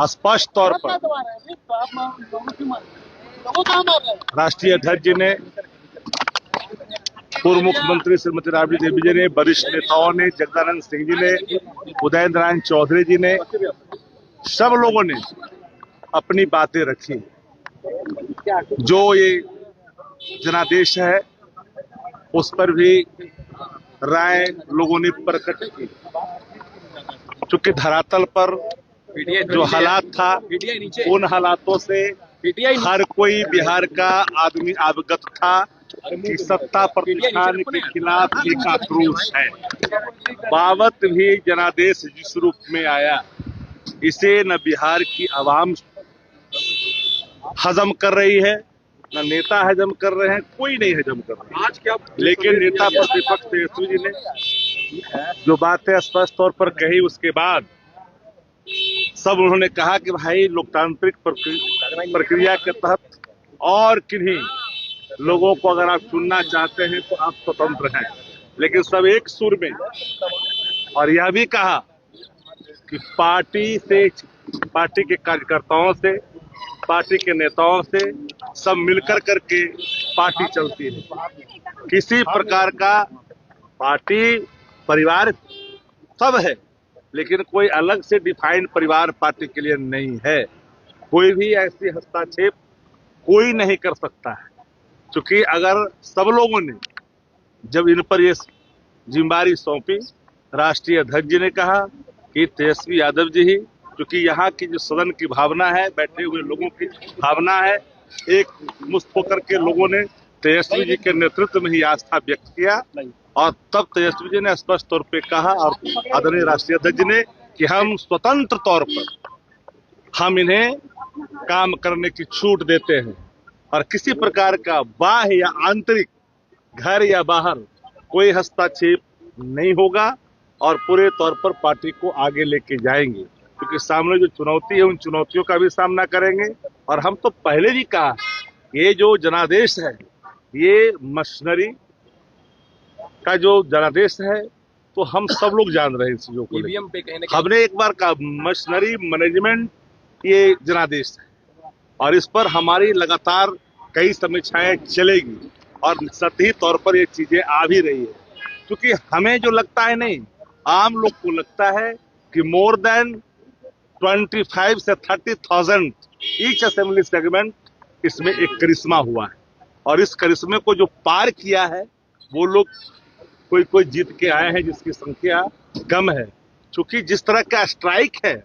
स्पष्ट तौर पर राष्ट्रीय अध्यक्ष जी ने, पूर्व मुख्यमंत्री श्रीमती राबड़ी देवी जी ने, वरिष्ठ नेताओं ने, जगदानंद सिंह जी ने, उदयन नारायण चौधरी जी ने, सब लोगों ने अपनी बातें रखी। जो ये जनादेश है उस पर भी राय लोगों ने प्रकट की। चूंकि धरातल पर जो हालात था, उन हालातों से हर कोई बिहार का आदमी अवगत था कि सत्ता प्रतिष्ठान के खिलाफ एक आक्रोश है। बावत भी जनादेश जिस रूप में आया, इसे न बिहार की आवाम हजम कर रही है, न नेता हजम कर रहे हैं, कोई नहीं हजम कर रहा है। आज क्या लेकिन नेता प्रतिपक्ष तेजस्वी जी ने जो बातें स्पष्ट तौर पर कही, उसके बाद सब उन्होंने कहा कि भाई लोकतांत्रिक प्रक्रिया के तहत और किन्हीं लोगों को अगर आप चुनना चाहते हैं तो आप स्वतंत्र हैं, लेकिन सब एक सुर में। और यह भी कहा कि पार्टी के कार्यकर्ताओं से, पार्टी के नेताओं से सब मिलकर करके पार्टी चलती है। किसी प्रकार का पार्टी परिवार सब है, लेकिन कोई अलग से डिफाइंड परिवार पार्टी के लिए नहीं है। कोई भी ऐसी हस्तक्षेप कोई नहीं कर सकता है, क्योंकि अगर सब लोगों ने जब इन पर ये जिम्मेदारी सौंपी, राष्ट्रीय अध्यक्ष जी ने कहा कि तेजस्वी यादव जी ही, क्योंकि यहाँ की जो सदन की भावना है, बैठे हुए लोगों की भावना है, एक मुस्त होकर के लोगों ने तेजस्वी जी के नेतृत्व में ही आस्था व्यक्त किया। और तब तेजस्वी जी ने स्पष्ट तौर पे कहा, और आदरणीय राष्ट्रीय अध्यक्ष जी ने, कि हम स्वतंत्र तौर पर हम इन्हें काम करने की छूट देते हैं और किसी प्रकार का बाह्य या आंतरिक, घर या बाहर कोई हस्तक्षेप नहीं होगा और पूरे तौर पर पार्टी को आगे लेके जाएंगे। क्योंकि सामने जो चुनौती है, उन चुनौतियों का भी सामना करेंगे। और हम तो पहले भी कहा, ये जो जनादेश है, ये मशीनरी का जो जनादेश है, तो हम सब लोग जान रहे हैं इस चीजों को। हमने एक बार कहा, मशीनरी मैनेजमेंट ये जनादेश है और इस पर हमारी लगातार कई समीक्षाएं चलेगी और सतही तौर पर ये चीजें आ भी रही है। क्योंकि हमें जो लगता है, नहीं, आम लोग को लगता है कि मोर देन 25 से 30,000 ईच असेंबली सेगमेंट, इसमें एक करिश्मा हुआ है और इस करिश्मे को जो पार किया है, वो लोग कोई जीत के आए हैं जिसकी संख्या कम है। क्योंकि जिस तरह का स्ट्राइक है